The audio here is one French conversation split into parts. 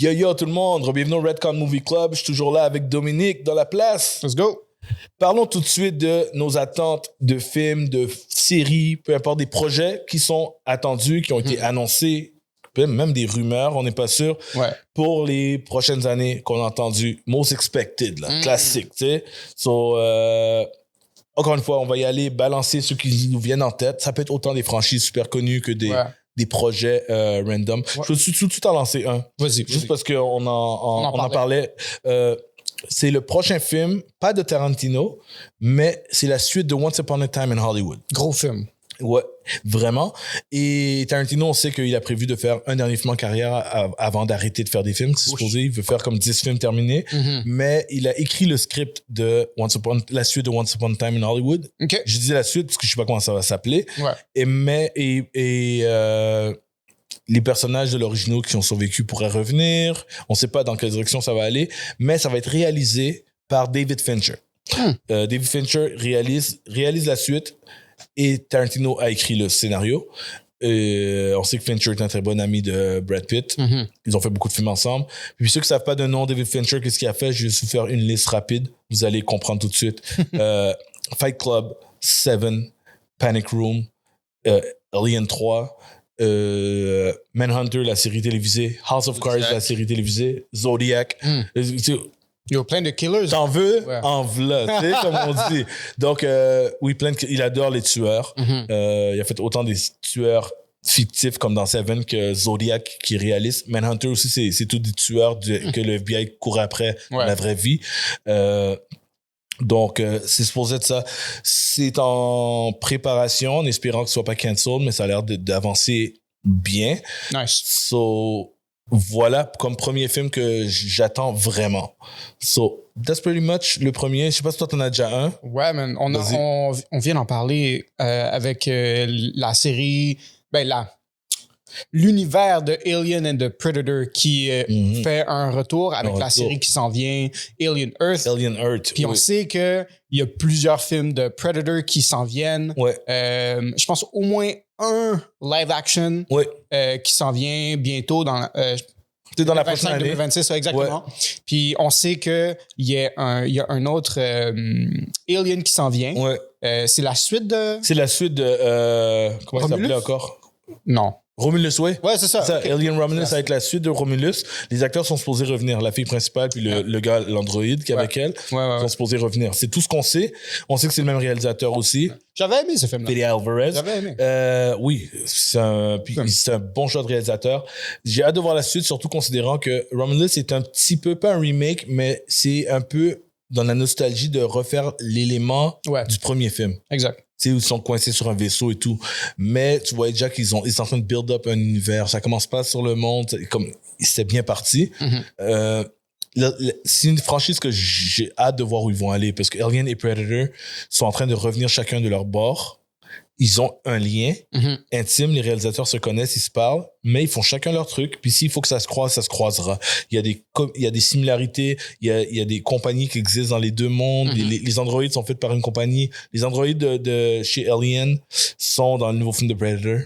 Yo yo tout le monde, bienvenue au Redcon Movie Club. Je suis toujours là avec Dominique dans la place. Let's go. Parlons tout de suite de nos attentes de films, de séries, peu importe, des projets qui sont attendus, qui ont été annoncés, même des rumeurs, on n'est pas sûr, pour les prochaines années qu'on a entendu. Most expected, là, classique, tu sais. So, encore une fois, on va y aller balancer ceux qui nous viennent en tête. Ça peut être autant des franchises super connues que des projets random. Je veux tout de suite en lancer un. Vas-y. Juste parce qu'on en parlait. C'est le prochain film, pas de Tarantino, mais c'est la suite de Once Upon a Time in Hollywood. Gros film. Ouais, vraiment. Et Tarantino, on sait qu'il a prévu de faire un dernier film en carrière avant d'arrêter de faire des films. C'est supposé, il veut faire comme 10 films terminés. Mais il a écrit le script de la suite de Once Upon a Time in Hollywood. Okay. Je dis la suite parce que je sais pas comment ça va s'appeler. Ouais. Les personnages de l'original qui ont survécu pourraient revenir. On sait pas dans quelle direction ça va aller, mais ça va être réalisé par David Fincher. David Fincher réalise la suite et Tarantino a écrit le scénario. On sait que Fincher est un très bon ami de Brad Pitt. Ils ont fait beaucoup de films ensemble. Puis ceux qui savent pas de nom David Fincher, qu'est-ce qu'il a fait? Je vais vous faire une liste rapide. Vous allez comprendre tout de suite. Fight Club, Seven, Panic Room, Alien 3, Manhunter, la série télévisée, House of Cards, la série télévisée, Zodiac. Il y a plein de killers. T'en veux? En v'là, tu sais, comme on dit. Donc, oui, il adore les tueurs. Il a fait autant des tueurs fictifs comme dans Seven que Zodiac qui réalise. Manhunter aussi, c'est tous des tueurs que le FBI court après dans la vraie vie. Donc, c'est supposé être ça. C'est en préparation, en espérant que ce soit pas cancelled, mais ça a l'air d'avancer bien. Nice. So, voilà comme premier film que j'attends vraiment. So, that's pretty much le premier. Je sais pas si toi, t'en as déjà un. Ouais, man. On vient d'en parler avec la série... l'univers de Alien and the Predator qui fait un retour avec la série qui s'en vient, Alien Earth. Puis on sait qu'il y a plusieurs films de Predator qui s'en viennent. Je pense au moins un live action qui s'en vient bientôt dans la prochaine année. 2026, exactement. Puis on sait qu'il y a un autre Alien qui s'en vient. C'est la suite de... comment ça s'appelait encore? Non. Romulus, ouais, c'est ça. Okay. Alien Romulus, ça va être la suite de Romulus. Les acteurs sont supposés revenir. La fille principale, puis le gars, l'androïde qui est avec elle, sont supposés revenir. C'est tout ce qu'on sait. On sait que c'est le même réalisateur aussi. J'avais aimé ce film-là. Fede Alvarez. J'avais aimé. Oui, c'est un bon choix de réalisateur. J'ai hâte de voir la suite, surtout considérant que Romulus est un petit peu, pas un remake, mais c'est un peu dans la nostalgie de refaire l'élément du premier film. Exact. Tu sais, ils sont coincés sur un vaisseau et tout. Mais tu vois déjà qu'ils sont en train de build up un univers. Ça commence pas sur le monde. Comme, c'était bien parti. C'est une franchise que j'ai hâte de voir où ils vont aller parce que Alien et Predator sont en train de revenir chacun de leur bord. Ils ont un lien intime, les réalisateurs se connaissent, ils se parlent, mais ils font chacun leur truc. Puis s'il faut que ça se croise, ça se croisera. Il y a des similarités, il y a des compagnies qui existent dans les deux mondes. Les androïdes sont faits par une compagnie. Les androïdes de chez Alien sont dans le nouveau film de Predator.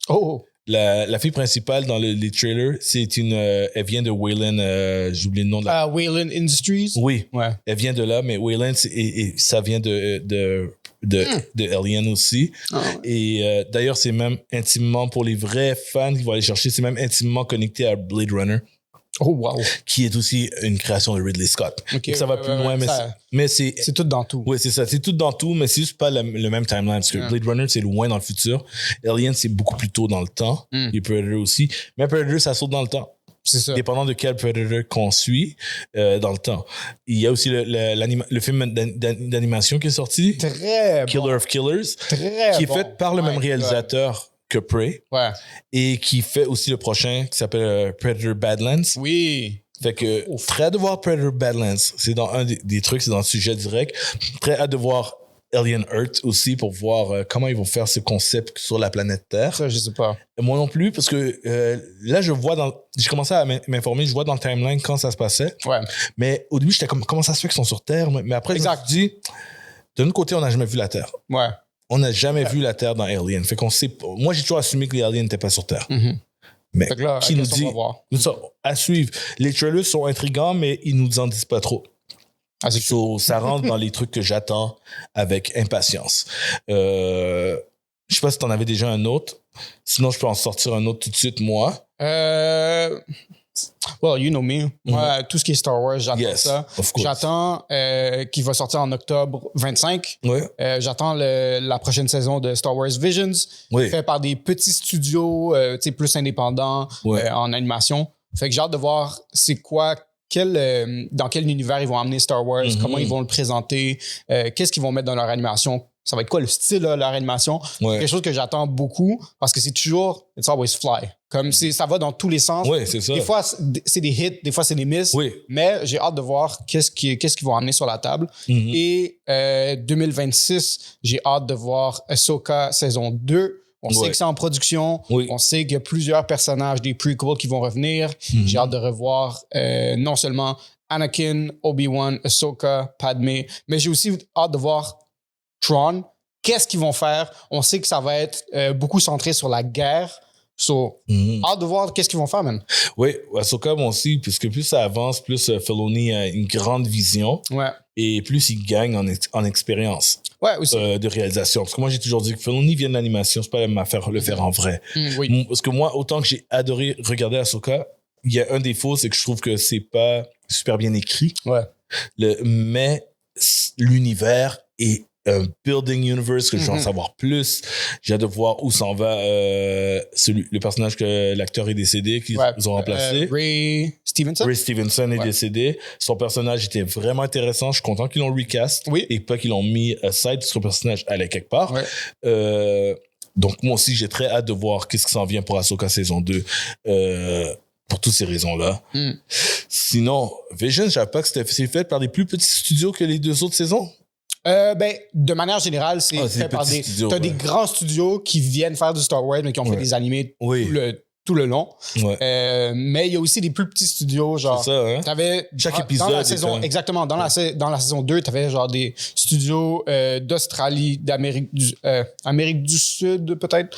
Oh! La fille principale dans les trailers, elle vient de Wayland, j'oublie le nom de la... Wayland Industries? Oui. Elle vient de là, mais Wayland, ça vient de Alien aussi. Et d'ailleurs, c'est même intimement, pour les vrais fans qui vont aller chercher, c'est même intimement connecté à Blade Runner. Oh, wow. Qui est aussi une création de Ridley Scott. Okay, ça va plus loin, mais c'est... C'est tout dans tout. Oui, c'est ça. C'est tout dans tout, mais c'est juste pas le même timeline. Parce que Blade Runner, c'est loin dans le futur. Alien, c'est beaucoup plus tôt dans le temps. Et Predator aussi. Mais Predator, ça saute dans le temps. C'est ça. Dépendant de quel Predator qu'on suit dans le temps. Il y a aussi le film d'animation qui est sorti. Très Killer of Killers. Qui est fait par le même réalisateur que Prey. Et qui fait aussi le prochain qui s'appelle Predator Badlands. Oui. Fait que très hâte de voir Predator Badlands. C'est dans un des trucs, c'est dans le sujet direct. Très hâte de voir Alien Earth aussi pour voir comment ils vont faire ce concept sur la planète Terre. Ça, je sais pas. Moi non plus, parce que là, j'ai commencé à m'informer, je vois dans le timeline quand ça se passait. Mais au début, j'étais comme, comment ça se fait qu'ils sont sur Terre? Mais après, je me suis dit, de notre côté, on n'a jamais vu la Terre. On n'a jamais vu la Terre dans Alien. Fait qu'on sait, moi, j'ai toujours assumé que les aliens n'étaient pas sur Terre. Mais qui nous dit, à suivre. Les trailers sont intrigants, mais ils nous en disent pas trop. Ça rentre dans les trucs que j'attends avec impatience. Je sais pas si t'en avais déjà un autre. Sinon, je peux en sortir un autre tout de suite, moi. Well, you know me. Moi, tout ce qui est Star Wars, j'attends ça. J'attends qu'il va sortir en octobre 25. J'attends la prochaine saison de Star Wars Visions, fait par des petits studios plus indépendants en animation. Fait que j'ai hâte de voir c'est quoi, dans quel univers ils vont amener Star Wars, comment ils vont le présenter, qu'est-ce qu'ils vont mettre dans leur animation. Ça va être quoi le style de leur animation? Quelque chose que j'attends beaucoup parce que c'est toujours it's always fly. Comme ça va dans tous les sens. C'est ça. Des fois, c'est des hits, des fois, c'est des misses. Mais j'ai hâte de voir qu'est-ce qu'ils vont amener sur la table. Et 2026, j'ai hâte de voir Ahsoka saison 2. On sait que c'est en production. On sait qu'il y a plusieurs personnages des prequels qui vont revenir. J'ai hâte de revoir non seulement Anakin, Obi-Wan, Ahsoka, Padmé, mais j'ai aussi hâte de voir Tron, qu'est-ce qu'ils vont faire? On sait que ça va être beaucoup centré sur la guerre. Hâte de voir qu'est-ce qu'ils vont faire, man. Oui, Ahsoka, moi aussi, puisque plus ça avance, plus Filoni a une grande vision. Et plus il gagne en expérience de réalisation. Parce que moi, j'ai toujours dit que Filoni vient de l'animation, c'est pas la même affaire le faire en vrai. Parce que moi, autant que j'ai adoré regarder Ahsoka, il y a un défaut, c'est que je trouve que c'est pas super bien écrit. Mais l'univers est un building universe que je veux en savoir plus. J'ai hâte de voir où s'en va le personnage que l'acteur est décédé, qu'ils ont remplacé. Ray Stevenson est décédé. Son personnage était vraiment intéressant. Je suis content qu'ils l'ont recast et pas qu'ils l'ont mis aside, parce que le personnage allait quelque part. Donc, moi aussi, j'ai très hâte de voir qu'est-ce qui s'en vient pour Ahsoka saison 2. Pour toutes ces raisons-là. Sinon, Vision, je savais pas que c'est fait par des plus petits studios que les 2 autres saisons. De manière générale, c'est fait par t'as des grands studios qui viennent faire du Star Wars, mais qui ont fait des animés tout le long. Mais il y a aussi des plus petits studios, genre. C'est ça, hein? T'avais, chaque épisode. Dans la saison, exactement. Dans la saison 2, t'avais genre des studios d'Australie, Amérique du Sud, peut-être.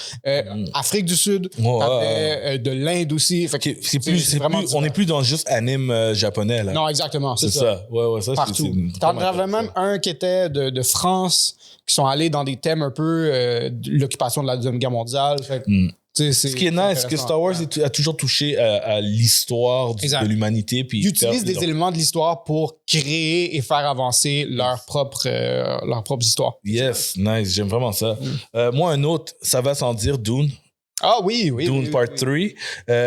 Afrique du Sud. T'avais de l'Inde aussi. Fait que on n'est plus dans juste anime japonais, là. Non, exactement. C'est ça. Ça, partout. T'en avais même un qui était de France, qui sont allés dans des thèmes un peu de l'occupation de la Deuxième Guerre mondiale. Fait que, ce qui est nice, c'est que Star Wars a toujours touché à l'histoire de l'humanité. Puis ils utilisent des éléments de l'histoire pour créer et faire avancer leur propre histoire. Yes, nice. J'aime vraiment ça. Moi, un autre, ça va sans dire, Dune. Ah oui. Dune Part 3.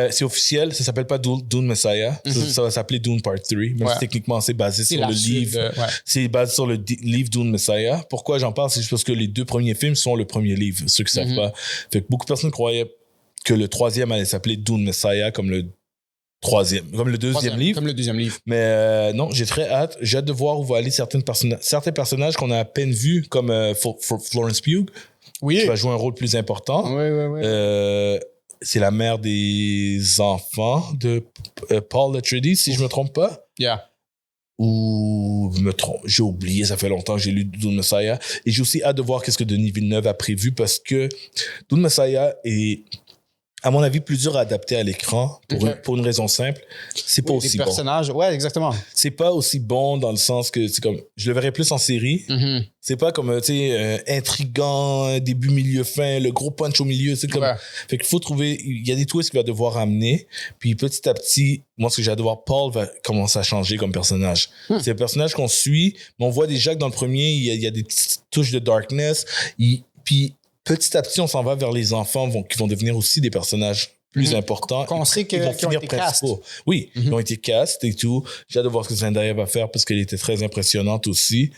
C'est officiel, ça s'appelle pas Dune Messiah. Ça va s'appeler Dune Part 3. Même si techniquement, c'est basé sur le livre. C'est basé sur le livre Dune Messiah. Pourquoi j'en parle? C'est juste parce que les 2 premiers films sont le premier livre, ceux qui savent pas. Fait que beaucoup de personnes croyaient que le 3e allait s'appeler Dune Messiah comme le 2e livre. Comme le 2e livre. Mais non, j'ai très hâte. J'ai hâte de voir où vont aller certains personnages qu'on a à peine vus, comme Florence Pugh, qui va jouer un rôle plus important. C'est la mère des enfants de Paul Atreides, si je me trompe pas. Ou je me trompe, j'ai oublié, ça fait longtemps que j'ai lu Dune Messiah. Et j'ai aussi hâte de voir qu'est-ce que Denis Villeneuve a prévu, parce que Dune Messiah est, à mon avis, plus dur à adapter à l'écran pour une raison simple. C'est pas aussi bon. Les personnages, exactement. C'est pas aussi bon dans le sens que c'est comme, je le verrais plus en série. C'est pas comme, intriguant, début, milieu, fin, le gros punch au milieu. C'est comme, fait qu'il faut trouver, il y a des twists qu'il va devoir amener. Puis petit à petit, moi, ce que j'ai hâte de voir, Paul va commencer à changer comme personnage. C'est un personnage qu'on suit, mais on voit déjà que dans le premier, il y a des petites touches de darkness. Puis, petit à petit, on s'en va vers les enfants qui vont devenir aussi des personnages plus importants. Qu'on sait qu'ils vont finir principaux. Oui, ils ont été cast et tout. J'ai hâte de voir ce que Zendaya va faire parce qu'elle était très impressionnante aussi.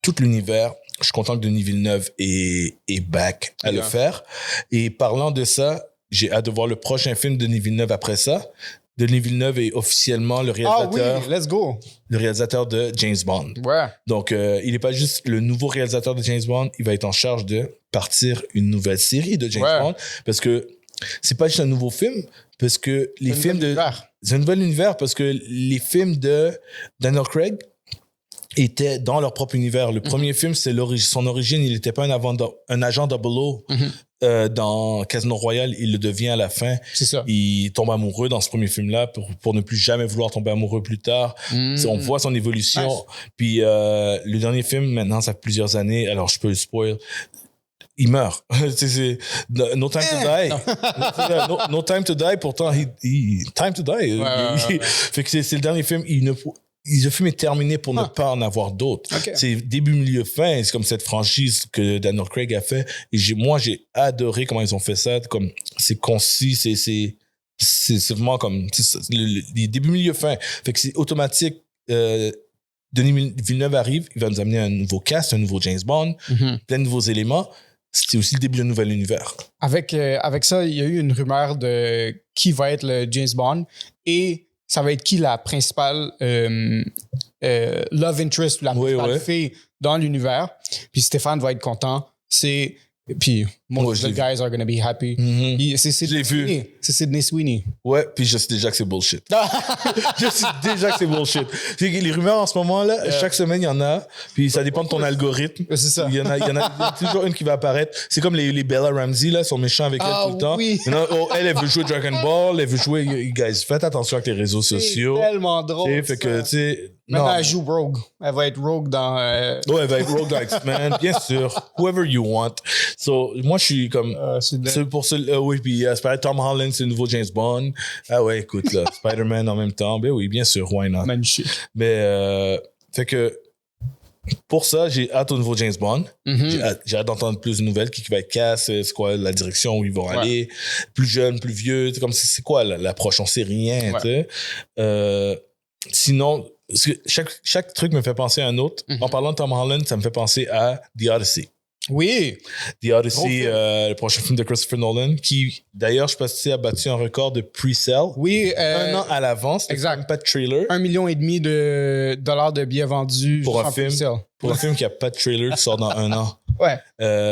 Tout l'univers, je suis content que Denis Villeneuve est back à le faire. Et parlant de ça, j'ai hâte de voir le prochain film de Denis Villeneuve après ça. Denis Villeneuve est officiellement le réalisateur. Ah oui, let's go. Le réalisateur de James Bond. Donc, il n'est pas juste le nouveau réalisateur de James Bond, il va être en charge de partir une nouvelle série de James Bond. Parce que c'est pas juste un nouveau film, parce que les films de. C'est un nouvel univers, parce que les films de Daniel Craig étaient dans leur propre univers. Le premier film, c'est son origine. Il n'était pas un agent 00. Dans Casino Royale, il le devient à la fin. C'est ça. Il tombe amoureux dans ce premier film-là pour ne plus jamais vouloir tomber amoureux plus tard. On voit son évolution. Nice. Puis le dernier film, maintenant, ça fait plusieurs années. Alors, je peux le spoil. Il meurt. c'est No Time to Die. No Time to Die. Pourtant, Time to Die. Fait que c'est le dernier film. Le film est terminé pour ne pas en avoir d'autres. Okay. C'est début, milieu, fin. C'est comme cette franchise que Daniel Craig a fait. Et moi, j'ai adoré comment ils ont fait ça. Comme, c'est concis, c'est vraiment comme les début, milieu, fin. Fait que c'est automatique. Denis Villeneuve arrive, il va nous amener un nouveau cast, un nouveau James Bond, plein de nouveaux éléments. C'est aussi le début d'un nouvel univers. Avec ça, il y a eu une rumeur de qui va être le James Bond et ça va être qui la principale love interest ou la principale fille dans l'univers. Puis Stéphane va être content. Puis most of the guys are gonna be happy. C'est Sydney Sweeney. Ouais, puis je sais déjà que c'est bullshit. Je sais déjà que c'est bullshit. Les rumeurs en ce moment-là, chaque semaine, il y en a. Puis ça dépend de ton algorithme. C'est ça. Il y en a toujours une qui va apparaître. C'est comme les Bella Ramsey, là, sont méchants avec elle tout le temps. Oui. Elle veut jouer Dragon Ball, elle veut jouer... Guys, faites attention avec les réseaux sociaux. C'est tellement drôle. Fait que, tu sais... Maintenant, elle joue Rogue. Elle va être Rogue dans... Ouais, elle va être Rogue dans X-Men, bien sûr. Whoever you want. So, moi, je suis comme... c'est pour ça... oui, puis Tom Holland, c'est le nouveau James Bond. Ah ouais, écoute, là, Spider-Man en même temps. Ben oui, bien sûr, why not? Magnifique. Mais, fait que... Pour ça, j'ai hâte au nouveau James Bond. J'ai hâte d'entendre plus de nouvelles, qui va être casse, c'est quoi la direction où ils vont aller. Plus jeune, plus vieux. Comme c'est quoi l'approche? On sait rien, tu sais. Sinon... Parce que chaque truc me fait penser à un autre. En parlant de Tom Holland, ça me fait penser à The Odyssey. Oui. The Odyssey, le prochain film de Christopher Nolan, qui, d'ailleurs, je pense, a battu un record de pre-sale. Oui. Un an à l'avance. Exact. Pas de trailer. 1,5 million de dollars de billets vendus pour un film. Pour un film qui a pas de trailer qui sort dans un an. Ouais.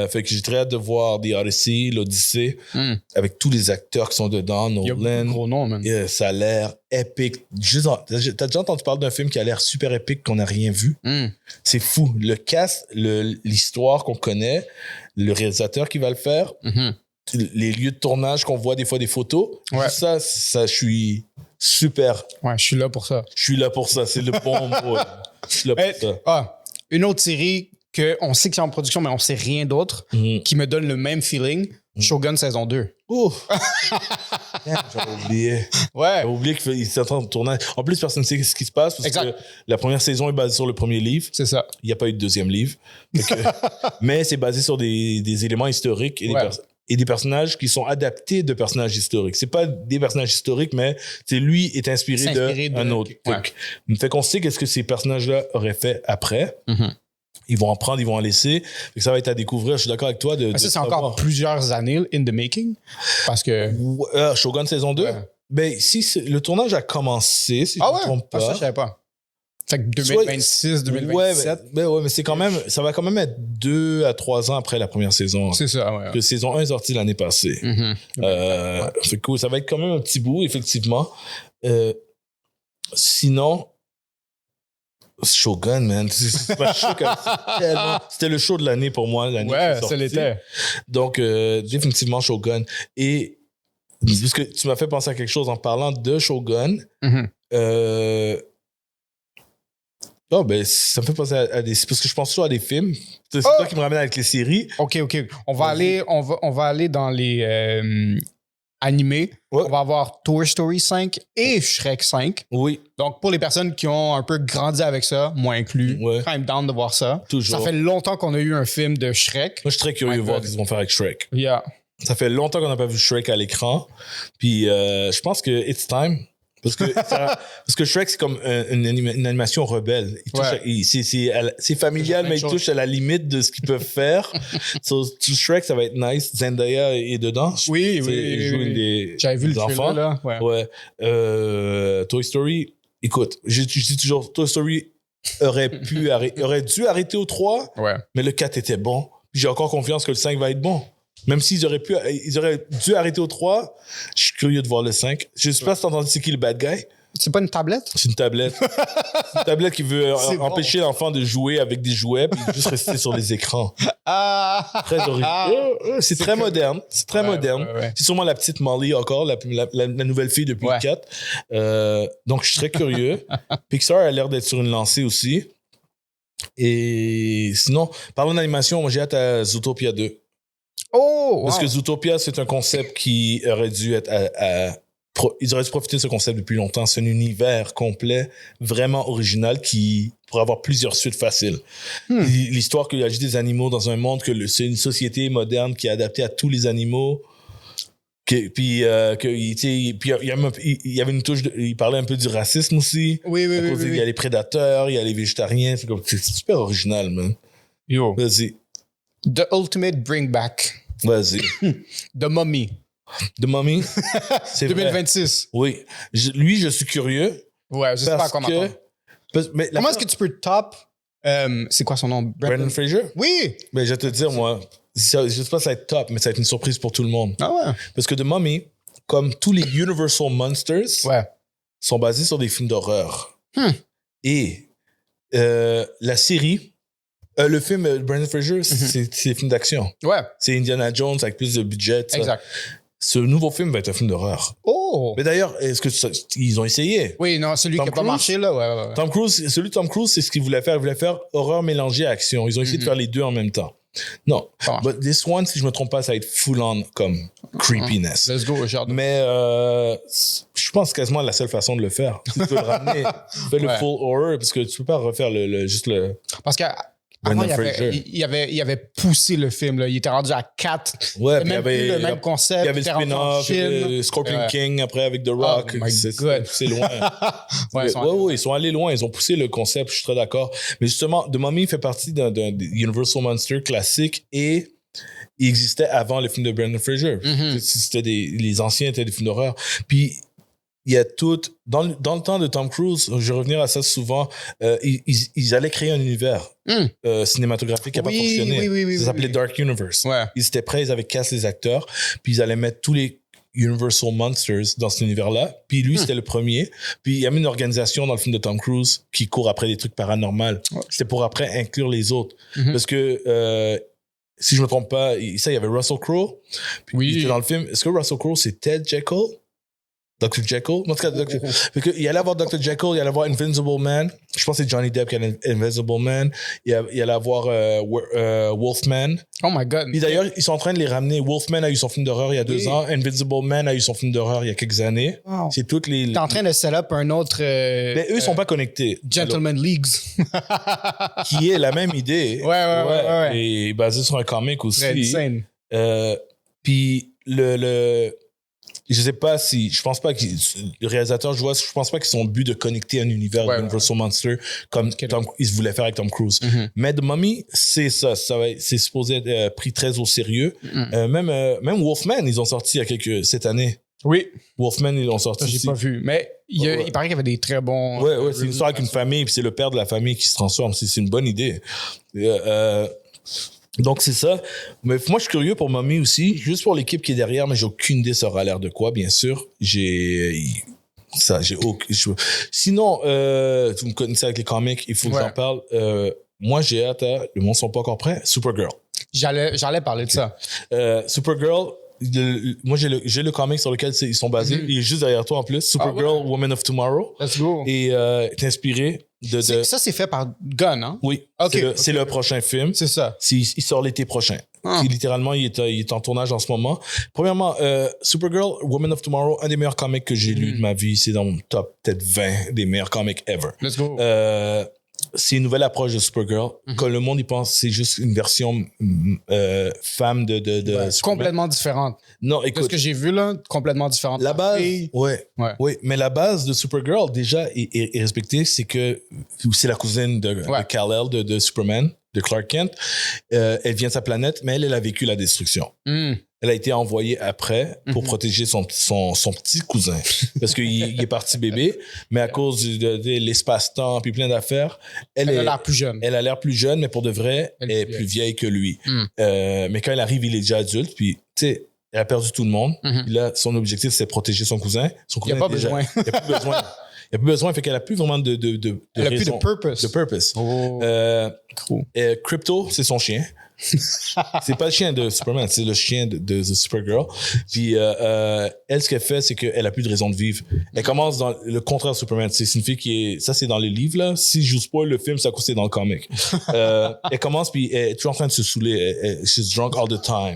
Fait que j'ai très hâte de voir The Odyssey, l'Odyssée, avec tous les acteurs qui sont dedans. Nolan. Il y a beaucoup de gros noms, man. Ça a l'air épique. T'as déjà entendu parler d'un film qui a l'air super épique qu'on n'a rien vu? C'est fou. Le cast, l'histoire qu'on connaît, le réalisateur qui va le faire, les lieux de tournage qu'on voit des fois des photos. Ouais. Ça, je suis super. Ouais, je suis là pour ça. Je suis là pour ça. C'est le bon mot. Je suis là pour ça. Une autre série qu'on sait que c'est en production, mais on sait rien d'autre, qui me donne le même feeling, Shogun saison 2. Ouf! J'avais oublié. Ouais. J'avais oublié qu'il était en train de tourner. En plus, personne ne sait ce qui se passe parce que la première saison est basée sur le premier livre. C'est ça. Il n'y a pas eu de deuxième livre. Mais c'est basé sur des éléments historiques et des personnages qui sont adaptés de personnages historiques. C'est pas des personnages historiques, mais lui est inspiré d'un autre. Fait qu'on sait qu'est-ce que ces personnages-là auraient fait après. Ils vont en prendre, ils vont en laisser. Ça va être à découvrir. Je suis d'accord avec toi. Ça, c'est encore plusieurs années in the making. Parce que... Shogun saison 2? Ouais. Ben, le tournage a commencé, si je ne me trompe pas. Ça, je savais pas. Fait que 2026, 2027. Mais c'est quand même... Ça va quand même être 2 à 3 ans après la première saison. C'est ça, ouais. La saison 1 est sortie l'année passée. Fait que ça va être quand même un petit bout, effectivement. Sinon... Shogun, man. C'est pas Shogun. C'était le show de l'année pour moi. Ouais, ça l'était. Donc, définitivement Shogun. Et parce que tu m'as fait penser à quelque chose en parlant de Shogun. Ben, ça me fait penser à des... Parce que je pense toujours à des films. C'est toi qui me ramène avec les séries. OK. On va aller dans les... animé. On va avoir Toy Story 5 et Shrek 5. Oui. Donc, pour les personnes qui ont un peu grandi avec ça, moi inclus, quand même down de voir ça. Toujours. Ça fait longtemps qu'on a eu un film de Shrek. Moi, je suis très curieux de voir ce qu'ils vont faire avec Shrek. Yeah. Ça fait longtemps qu'on n'a pas vu Shrek à l'écran. Puis, je pense que it's time. Parce que Shrek, c'est comme une animation rebelle. C'est familial, mais il touche à la limite de ce qu'ils peuvent faire. Shrek, ça va être nice. Zendaya est dedans. Oui. Il joue une des J'avais vu le enfants. Là. Ouais. Toy Story, écoute, je dis toujours, Toy Story aurait dû arrêter au 3, mais le 4 était bon. J'ai encore confiance que le 5 va être bon. Même s'ils auraient dû arrêter au 3, je suis curieux de voir le 5. Je sais pas si t'as entendu c'est qui le bad guy. C'est pas une tablette? C'est une tablette. C'est une tablette qui veut empêcher l'enfant de jouer avec des jouets puis juste rester sur les écrans. Très horrible. C'est très moderne. C'est très moderne. Ouais. C'est sûrement la petite Molly encore, la nouvelle fille depuis le 4. Donc, je suis très curieux. Pixar a l'air d'être sur une lancée aussi. Et sinon, parlons d'animation, moi j'ai hâte à Zootopia 2. Oh! Parce que Zootopia, c'est un concept qui aurait dû être ils auraient dû profiter de ce concept depuis longtemps. C'est un univers complet, vraiment original, qui pourrait avoir plusieurs suites faciles. L'histoire qu'il y a juste des animaux dans un monde, que c'est une société moderne qui est adaptée à tous les animaux. Puis il y avait une touche il parlait un peu du racisme aussi. Oui. Il y a les prédateurs, il y a les végétariens. C'est super original, man. Yo. Vas-y. The Ultimate Bring Back. Vas-y. The Mummy. The Mummy. C'est 2026. Vrai. Oui. Je suis curieux. Ouais, je sais pas à quoi m'attendre. Comment est-ce que tu peux top... c'est quoi son nom? Brendan Fraser? Oui! Mais je vais te dire, moi, je sais pas si ça va être top, mais ça va être une surprise pour tout le monde. Ah ouais? Parce que The Mummy, comme tous les Universal Monsters, sont basés sur des films d'horreur. Et la série... le film Brendan Fraser, c'est des films d'action. Ouais. C'est Indiana Jones avec plus de budget. Exact. Ce nouveau film va être un film d'horreur. Oh! Mais d'ailleurs, ils ont essayé? Oui, non, celui qui n'a pas marché, là, ouais. Celui de Tom Cruise, c'est ce qu'il voulait faire. Il voulait faire horreur mélangée à action. Ils ont essayé de faire les deux en même temps. Non. But this one, si je me trompe pas, ça va être full-on comme creepiness. Let's go, Richard. Mais je pense quasiment la seule façon de le faire. Si tu peux le ramener, fais le full horror, parce que tu peux pas refaire juste le... Parce que... Avant, il avait poussé le film. Là. Il était rendu à 4. Ouais, puis il y avait le même concept. Il y avait le spin-off, Scorpion King après avec The Rock. Oh my God. C'est loin. Ils sont allés loin. Ils ont poussé le concept, je suis très d'accord. Mais justement, The Mummy fait partie d'un Universal Monster classique et il existait avant le film de Brendan Fraser. Les anciens étaient des films d'horreur. Puis il y a tout... Dans le temps de Tom Cruise, je vais revenir à ça souvent, ils allaient créer un univers cinématographique qui n'a pas fonctionné. Ça s'appelait Dark Universe. Ouais. Ils étaient prêts, ils avaient cassé les acteurs, puis ils allaient mettre tous les Universal Monsters dans cet univers-là. Puis lui, c'était le premier. Puis il y a même une organisation dans le film de Tom Cruise qui court après des trucs paranormaux. C'était pour après inclure les autres. Parce que... si je me trompe pas, il y avait Russell Crowe. Il était dans le film. Est-ce que Russell Crowe, c'est Ted Jekyll? Dr. Jekyll? En tout cas, il allait avoir Dr. Jekyll, il allait avoir Invisible Man. Je pense que c'est Johnny Depp qui a Invisible Man. Il allait avoir Wolfman. Oh my God. Puis d'ailleurs, ils sont en train de les ramener. Wolfman a eu son film d'horreur il y a 2 ans. Invisible Man a eu son film d'horreur il y a quelques années. Wow. C'est toutes les... T'es en train de set up un autre... Mais eux, ils sont pas connectés. Gentleman Leagues. Qui est la même idée. Ouais. Et basé sur un comic aussi. Très insane. Puis je sais pas si... Je pense pas que le réalisateur, je pense pas qu'ils sont but de connecter un univers Universal Monster comme ils voulaient faire avec Tom Cruise. Mais The Mummy, c'est ça. C'est supposé être pris très au sérieux. Même Wolfman, ils ont sorti cette année. Oui. Wolfman, ils l'ont sorti. J'ai pas vu. Mais il paraît qu'il y avait des très bons... Ouais, c'est une histoire avec une famille, puis c'est le père de la famille qui se transforme. C'est une bonne idée. Donc, c'est ça. Mais moi, je suis curieux pour Mummy aussi, juste pour l'équipe qui est derrière, mais j'ai aucune idée ça aura l'air de quoi, bien sûr. Sinon, vous me connaissez avec les comics, il faut que j'en parle. Moi, j'ai hâte le monde ne sont pas encore prêts. Supergirl. J'allais parler de ça. Supergirl, moi, j'ai le comic sur lequel ils sont basés. Il est juste derrière toi en plus. Supergirl, Woman of Tomorrow. Let's go. Et est inspiré Ça, c'est fait par Gunn, hein? Oui. C'est le prochain film. C'est ça. Il sort l'été prochain. Littéralement, il est en tournage en ce moment. Premièrement, Supergirl, Woman of Tomorrow, un des meilleurs comics que j'ai lu de ma vie. C'est dans mon top peut-être 20 des meilleurs comics ever. Let's go. C'est une nouvelle approche de Supergirl. Quand le monde y pense, c'est juste une version femme de Superman. Complètement différente. Non, écoute. De ce que j'ai vu, là, complètement différente. La base, oui, mais la base de Supergirl, déjà, est respectée. C'est que c'est la cousine de Kal-El, de Superman, de Clark Kent. Elle vient de sa planète, mais elle a vécu la destruction. Elle a été envoyée après pour protéger son petit cousin. Parce qu'il est parti bébé, mais à cause de l'espace-temps puis plein d'affaires, elle a l'air plus jeune. Elle a l'air plus jeune, mais pour de vrai, elle est plus vieille que lui. Mais quand elle arrive, il est déjà adulte, puis tu sais, elle a perdu tout le monde. Puis là, son objectif, c'est de protéger son cousin. Il n'y a pas besoin. Il n'y a plus besoin. Il n'y a plus besoin, fait qu'elle n'a plus vraiment de elle raison. Plus de purpose. De purpose. Oh. Cool. Crypto, c'est son chien. C'est pas le chien de Superman, c'est le chien de Supergirl. Puis elle, ce qu'elle fait, c'est qu'elle a plus de raison de vivre. Elle commence dans le contraire de Superman. C'est une fille qui est... Ça, c'est dans les livres, là. Si je vous spoil le film, ça à cause c'est dans le comic. Elle commence, puis elle est toujours en train de se saouler. She's drunk all the time.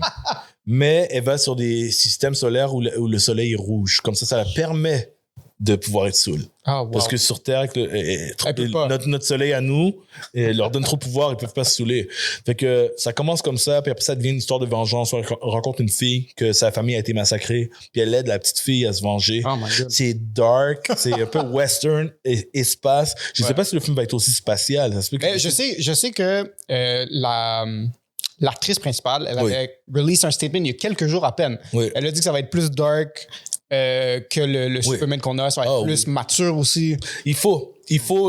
Mais elle va sur des systèmes solaires où le soleil est rouge. Comme ça la permet de pouvoir être saoul. Ah, wow. Parce que sur Terre, notre soleil à nous, leur donne trop de pouvoir, ils peuvent pas se saouler. Fait que ça commence comme ça, puis après ça devient une histoire de vengeance. On rencontre une fille que sa famille a été massacrée, puis elle aide la petite fille à se venger. Oh my God. C'est dark, c'est un peu western, espace. Je sais pas si le film va être aussi spatial. Ça se peut que je sais que l'actrice principale, elle avait release un statement il y a quelques jours à peine. Oui. Elle a dit que ça va être plus dark que le Superman qu'on a, ça va être plus mature aussi. Il faut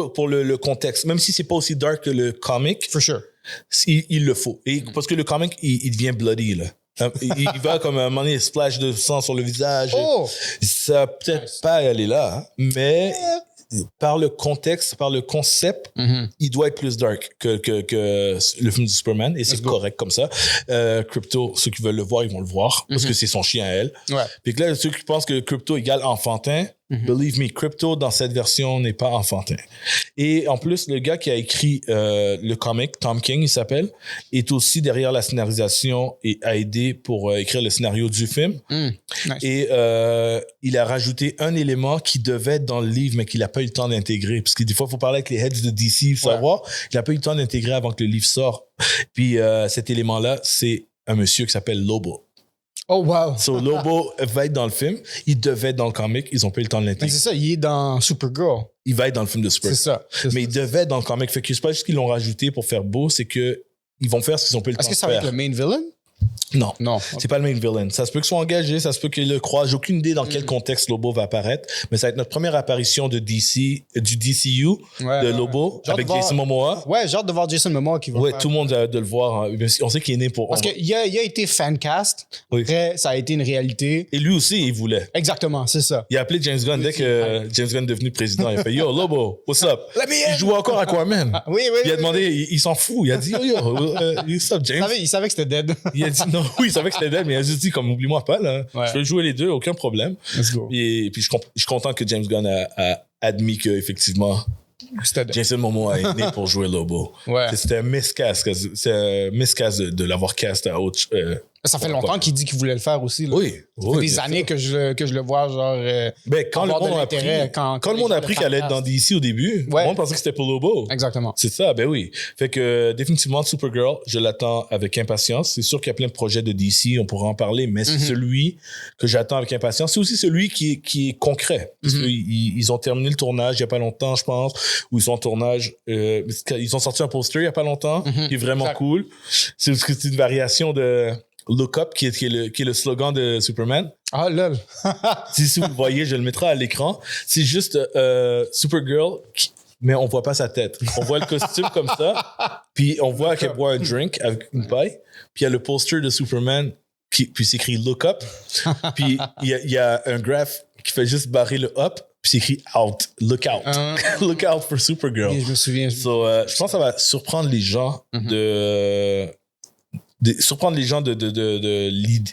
pour le contexte, même si c'est pas aussi dark que le comic. For sure. Il le faut. Et parce que le comic, il devient bloody, là. Il va comme à un moment donné, splash de sang sur le visage. Oh! Ça peut-être pas aller là, hein, mais par le contexte, par le concept, il doit être plus dark que le film du Superman, et c'est correct comme ça. Crypto, ceux qui veulent le voir, ils vont le voir, parce que c'est son chien à elle. Ouais. Puis là, ceux qui pensent que Crypto égale enfantin, believe me, Crypto dans cette version n'est pas enfantin. Et en plus, le gars qui a écrit le comic, Tom King, il s'appelle, est aussi derrière la scénarisation et a aidé pour écrire le scénario du film. Nice. Et il a rajouté un élément qui devait être dans le livre, mais qu'il n'a pas eu le temps d'intégrer. Parce que des fois, il faut parler avec les heads de DC pour savoir. Il n'a pas eu le temps d'intégrer avant que le livre sorte. Puis cet élément-là, c'est un monsieur qui s'appelle Lobo. Oh, wow. So, Lobo va être dans le film. Il devait être dans le comic. Ils n'ont pas eu le temps de l'intégrer. Mais c'est ça, il est dans Supergirl. Il va être dans le film de Supergirl. C'est ça. Mais il devait être dans le comic. Fait que c'est pas juste qu'ils l'ont rajouté pour faire beau, c'est que ils vont faire ce qu'ils ont pas eu le temps de faire. Est-ce que ça va être le main villain? Non. Non. C'est pas le main villain. Ça se peut qu'ils soient engagés, ça se peut qu'ils le croient. J'ai aucune idée dans quel contexte Lobo va apparaître, mais ça va être notre première apparition de DC, du DCU, de Lobo, avec Jason Momoa. Ouais, j'ai hâte de voir Jason Momoa qui va faire. Tout le monde a de le voir. Hein. On sait qu'il est né pour... Parce qu'il a été fancast. Oui. Après, ça a été une réalité. Et lui aussi, il voulait. Exactement, c'est ça. Il a appelé James Gunn dès que James Gunn est devenu président. Il a fait « Yo, Lobo, what's up? » Il joue encore à Aquaman. Oui. Il a demandé, il s'en fout. Il a dit « Yo, what's up, James? » Il savait que c'était dead. Il a dit non, oui, il savait que c'était dead, mais il a juste dit comme oublie-moi pas là. Ouais. Je vais jouer les deux, aucun problème. Let's go. Et puis je suis content que James Gunn a admis que effectivement Jason Momoa est né pour jouer Lobo. Ouais. C'était un miscast, de l'avoir cast à autre. Ça fait longtemps qu'il dit qu'il voulait le faire aussi. Là. Oui. Ça fait des années que je le vois genre. Quand le monde a appris, quand le monde a appris qu'elle allait être dans DC au début, le monde pensait que c'était pour Lobo. Exactement. C'est ça, ben oui. Fait que définitivement Supergirl, je l'attends avec impatience. C'est sûr qu'il y a plein de projets de DC, on pourra en parler, mais c'est celui que j'attends avec impatience. C'est aussi celui qui est concret. Parce qu'ils ont terminé le tournage il y a pas longtemps, je pense, où ils sont en tournage. Ils ont sorti un poster il y a pas longtemps, qui est vraiment cool. C'est une variation de Look Up, qui est le slogan de Superman. Ah, lol. Si vous voyez, je le mettrai à l'écran. C'est juste Supergirl, mais on voit pas sa tête. On voit le costume comme ça, puis on voit qu'elle boit un drink avec une paille, puis il y a le poster de Superman, puis c'est écrit Look Up, puis il y a un graph qui fait juste barrer le up, puis c'est écrit Out, Look Out. Look Out for Supergirl. Oui, je me souviens. So, je pense que ça va surprendre les gens surprendre les gens de l'idée,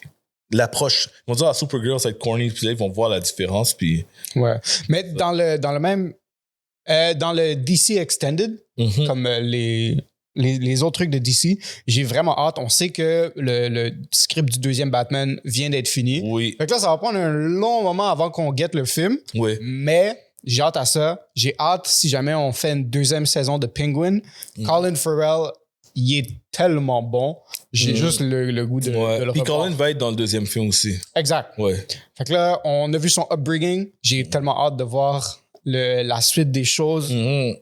l'approche. Ils vont dire Supergirl, ça va être corny, puis là, ils vont voir la différence. Puis... Ouais. Mais dans le même. Dans le DC Extended, comme les autres trucs de DC, j'ai vraiment hâte. On sait que le script du deuxième Batman vient d'être fini. Oui. Fait que là, ça va prendre un long moment avant qu'on guette le film. Oui. Mais j'ai hâte à ça. J'ai hâte si jamais on fait une deuxième saison de Penguin. Colin Farrell, il est tellement bon. J'ai juste le goût de le revoir. Puis Colin va être dans le deuxième film aussi. Exact. Ouais. Fait que là, on a vu son upbringing. J'ai tellement hâte de voir la suite des choses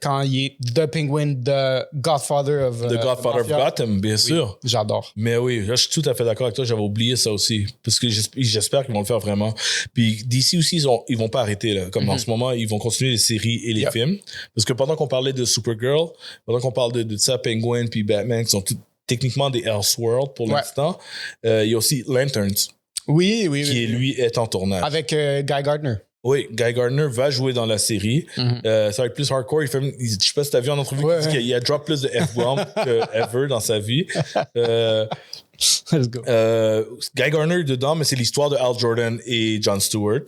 quand il est The Penguin, The Godfather of Gotham, bien sûr. J'adore. Mais oui, je suis tout à fait d'accord avec toi. J'avais oublié ça aussi. Parce que j'espère qu'ils vont le faire vraiment. Puis d'ici aussi, ils vont pas arrêter. Là. Comme en ce moment, ils vont continuer les séries et les films. Parce que pendant qu'on parlait de Supergirl, pendant qu'on parle de ça, Penguin puis Batman, qui sont techniquement des Elseworlds pour l'instant, il y a aussi Lanterns. Oui. Qui, lui, est en tournage. Avec Guy Gardner. Oui, Guy Gardner va jouer dans la série. Ça va être plus hardcore. Je sais pas si t'as vu en entrevue qu'il a drop plus de F-bomb que ever dans sa vie. Let's go. Guy Gardner dedans, mais c'est l'histoire de Hal Jordan et Jon Stewart.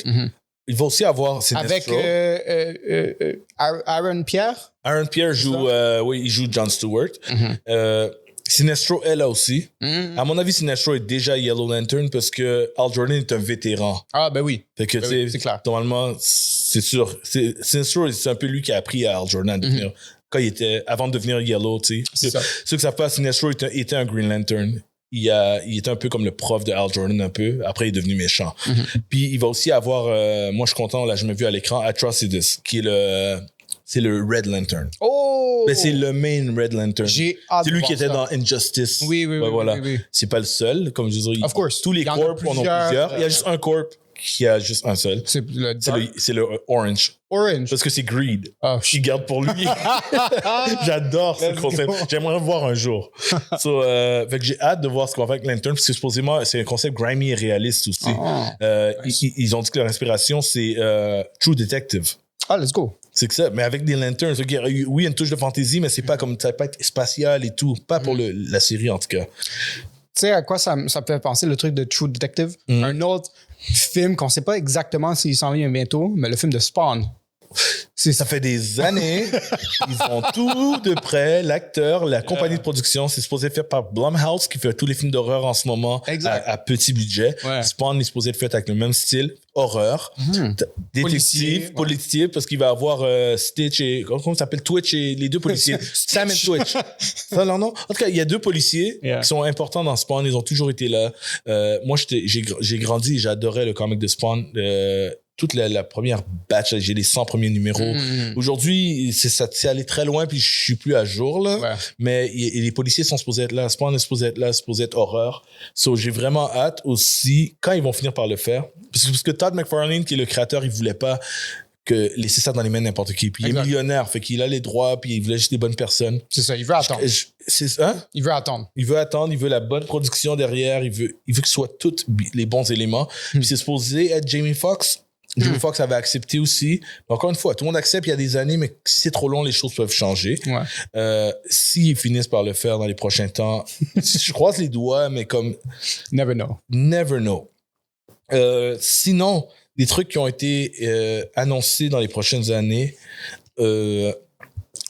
Il va aussi avoir Sinestro. Avec Aaron Pierre. Aaron Pierre joue, il joue Jon Stewart. Sinestro, elle a aussi. À mon avis, Sinestro est déjà Yellow Lantern parce que Hal Jordan est un vétéran. Ah, ben oui. Fait que, oui, c'est clair. Normalement, c'est sûr. Sinestro, c'est un peu lui qui a appris à Hal Jordan de devenir, avant de devenir Yellow, tu sais. Ceux que ça fait, Sinestro était un Green Lantern. Il était un peu comme le prof de Hal Jordan, un peu. Après, il est devenu méchant. Puis, il va aussi avoir, moi, je suis content, on l'a jamais vu à l'écran, Atrocitus, qui est c'est le Red Lantern. Oh! Mais c'est le main Red Lantern. J'ai hâte c'est lui de qui était voir dans Injustice. Oui. Voilà. Oui. C'est pas le seul, comme je disais. Of course. Tous les corps en ont plusieurs. Il y a juste un corps qui a juste un seul. C'est le Orange. Orange. Parce que c'est Greed. Oh, il garde pour lui. J'adore ce concept. J'aimerais le voir un jour. Fait que j'ai hâte de voir ce qu'on va faire avec Lantern, parce que supposément, c'est un concept grimy et réaliste aussi. Ils ont dit que leur inspiration, c'est True Detective. Ah, let's go. C'est que ça, mais avec des lanterns. Oui, il y a une touche de fantaisie, mais c'est pas comme ça va pas être spatial et tout. Pas pour la série, en tout cas. Tu sais à quoi ça me fait penser, le truc de True Detective? Un autre film qu'on sait pas exactement s'il s'en vient bientôt, mais le film de Spawn. Ça fait des années. Ils ont tout de près. L'acteur, la compagnie de production, c'est supposé être fait par Blumhouse, qui fait tous les films d'horreur en ce moment à petit budget. Spawn est supposé être fait avec le même style. Horreur, détective, policier, parce qu'il va avoir Stitch et comment ça s'appelle, Twitch et les deux policiers, Sam et Twitch. Ça leur nom. En tout cas, il y a deux policiers qui sont importants dans Spawn. Ils ont toujours été là. Moi, j'ai grandi et j'adorais le comic de Spawn. Toute la première batch, j'ai les 100 premiers numéros. Aujourd'hui, c'est allé très loin, puis je suis plus à jour, là. Mais les policiers sont supposés être là, Spawn est supposé être là, supposé être horreur. So, j'ai vraiment hâte aussi, quand ils vont finir par le faire, parce que Todd McFarlane, qui est le créateur, il voulait pas laisser ça dans les mains de n'importe qui. Puis il est millionnaire, fait qu'il a les droits, puis il voulait juste des bonnes personnes. C'est ça, il veut attendre. Il veut attendre. Il veut attendre, il veut la bonne production derrière, il veut que ce soit tous les bons éléments. Puis c'est supposé être Jamie Foxx. Jamie Foxx avait accepté aussi. Mais encore une fois, tout le monde accepte il y a des années, mais si c'est trop long, les choses peuvent changer. S'ils finissent par le faire dans les prochains temps, je croise les doigts, mais comme... Never know. Never know. Sinon, des trucs qui ont été annoncés dans les prochaines années,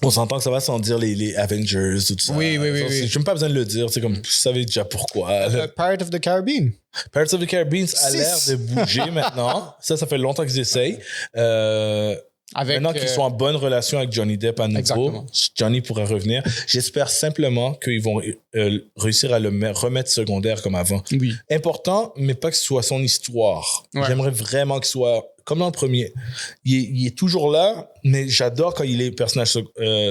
on s'entend que ça va sans dire les Avengers, tout ça. Oui. J'ai même pas besoin de le dire. C'est comme, vous savez déjà pourquoi. Pirates of the Caribbean. Pirates of the Caribbean a l'air de bouger maintenant. Ça fait longtemps qu'ils essayent. Maintenant qu'ils sont en bonne relation avec Johnny Depp à nouveau, exactement. Johnny pourrait revenir. J'espère simplement qu'ils vont réussir à le remettre secondaire comme avant. Oui. Important, mais pas que ce soit son histoire. J'aimerais vraiment qu'il soit comme dans le premier. Il est toujours là, mais j'adore quand il est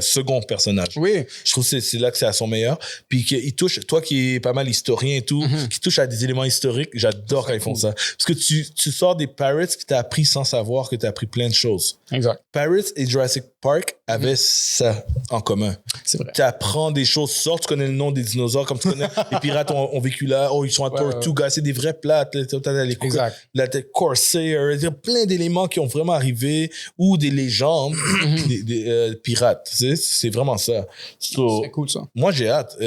second personnage. Oui. Je trouve que c'est là que c'est à son meilleur. Puis qu'il touche, toi qui es pas mal historien et tout, qui touche à des éléments historiques, j'adore quand ils font ça. Parce que tu sors des Pirates qui t'as appris sans savoir que t'as appris plein de choses. Exact. Pirates et Jurassic Park avaient ça en commun. C'est vrai. Tu apprends des choses, tu connais le nom des dinosaures, comme tu connais les pirates ont vécu là, ils sont à Tortuga, c'est des vrais plates, la Corsair, il y a plein d'éléments qui ont vraiment arrivé, ou des légendes des pirates. C'est vraiment ça. C'est cool ça. Moi, j'ai hâte.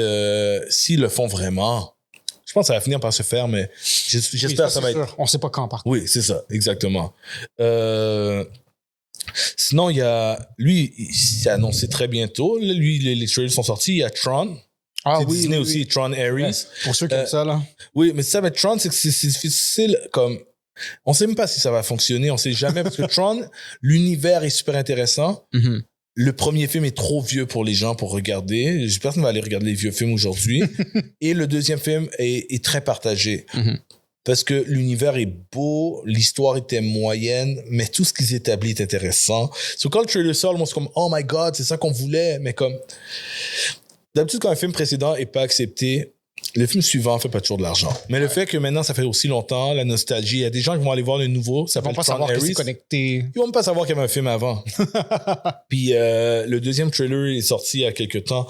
S'ils le font vraiment, je pense que ça va finir par se faire, mais j'espère que ça va être... On sait pas quand, par contre. Oui, c'est ça, exactement. Sinon, il y a... Lui, il s'est annoncé très bientôt. Lui, les trailers sont sortis. Il y a Tron. Ah, c'est Disney aussi, Tron Ares. Ouais, pour ceux qui aiment ça, là. Oui, mais ça, mais Tron, c'est que c'est difficile comme... On sait même pas si ça va fonctionner. On sait jamais parce que Tron, l'univers est super intéressant. Le premier film est trop vieux pour les gens pour regarder. Personne ne va aller regarder les vieux films aujourd'hui. Et le deuxième film est très partagé. Parce que l'univers est beau, l'histoire était moyenne, mais tout ce qu'ils établissent est intéressant. So, quand le trailer sort, le monde c'est comme « Oh my God, c'est ça qu'on voulait », mais comme... D'habitude, quand un film précédent n'est pas accepté, le film suivant fait pas toujours de l'argent. Mais le fait que maintenant, ça fait aussi longtemps, la nostalgie, il y a des gens qui vont aller voir le nouveau, ça vont pas savoir que c'est connecté. Ils vont même pas savoir qu'il y avait un film avant. Puis le deuxième trailer est sorti il y a quelques temps.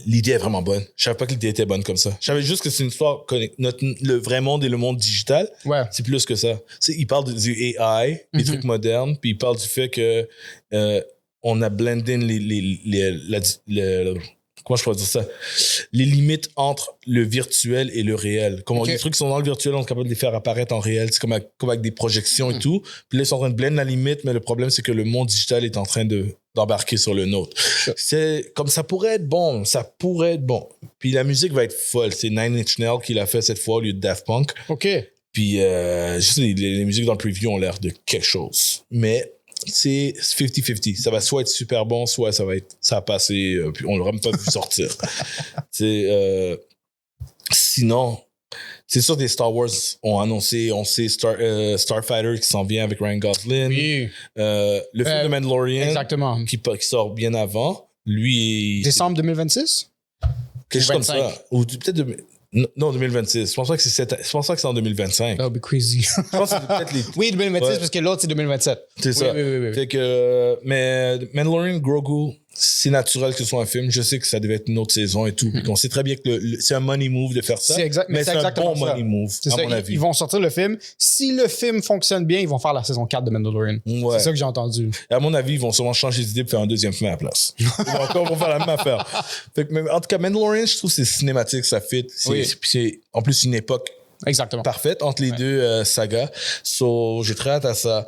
l'idée est vraiment bonne. Je savais pas que l'idée était bonne comme ça. Je savais juste que c'est une histoire, le vrai monde et le monde digital. Ouais. C'est plus que ça. Il parle du AI, des trucs modernes, puis il parle du fait que on a blendé comment je pourrais dire ça? Les limites entre le virtuel et le réel. Comment les trucs qui sont dans le virtuel, on est capable de les faire apparaître en réel. C'est comme avec des projections et tout. Puis là, ils sont en train de blender la limite, mais le problème, c'est que le monde digital est en train d'embarquer sur le nôtre. C'est comme ça pourrait être bon. Ça pourrait être bon. Puis la musique va être folle. C'est Nine Inch Nails qui l'a fait cette fois au lieu de Daft Punk. OK. Puis juste les musiques dans le preview ont l'air de quelque chose. Mais c'est 50-50. Ça va soit être super bon, soit ça va passer, puis on l'aura même pas vu sortir. Sinon, c'est sûr des Star Wars ont annoncé, on sait Starfighter qui s'en vient avec Ryan Gosling. Oui. Le film de Mandalorian. Exactement. Qui sort bien avant. Lui. Décembre 2026? Quelque chose comme ça. Ou peut-être non, 2026. Je pense pas que c'est en 2025. That would be crazy. Je pense que c'est peut-être les... Oui, 2026, parce que l'autre, c'est 2027. C'est ça. Oui. Fait que, mais Mandalorian, Grogu, c'est naturel que ce soit un film. Je sais que ça devait être une autre saison et tout. Puis qu'on sait très bien que c'est un money move de faire ça. Mais c'est un bon money move, à mon avis. Ils vont sortir le film. Si le film fonctionne bien, ils vont faire la saison 4 de Mandalorian. Ouais. C'est ça que j'ai entendu. Et à mon avis, ils vont sûrement changer d'idée pour faire un deuxième film à la place. Ils vont faire la même affaire. Fait que, en tout cas, Mandalorian, je trouve que c'est cinématique, ça fit. C'est en plus une époque parfaite entre les deux sagas. So, j'ai très hâte à ça.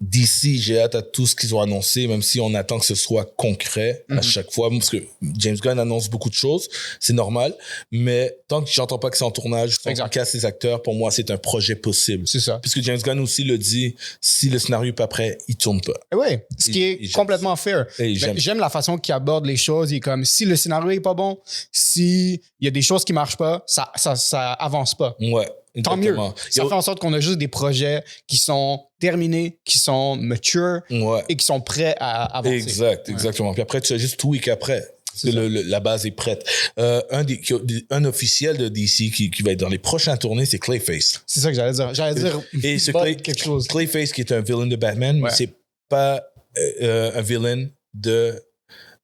DC, j'ai hâte à tout ce qu'ils ont annoncé, même si on attend que ce soit concret à chaque fois, parce que James Gunn annonce beaucoup de choses, c'est normal, mais tant que j'entends pas que c'est en tournage, tant qu'on casse les acteurs, pour moi, c'est un projet possible. C'est ça. Puisque James Gunn aussi le dit, si le scénario est pas prêt, il tourne pas. Oui, ce qui est complètement fair. J'aime la façon qu'il aborde les choses. Il est comme, si le scénario est pas bon, si il y a des choses qui marchent pas, ça avance pas. Ouais. Tant mieux. Ça fait en sorte qu'on a juste des projets qui sont terminés, qui sont matures et qui sont prêts à avancer. Exactement. Puis après, tu as juste tweak après. La base est prête. Un officiel de DC qui va être dans les prochaines tournées, c'est Clayface. C'est ça que j'allais dire. J'allais dire et quelque chose. Clayface, qui est un villain de Batman, mais c'est pas un villain de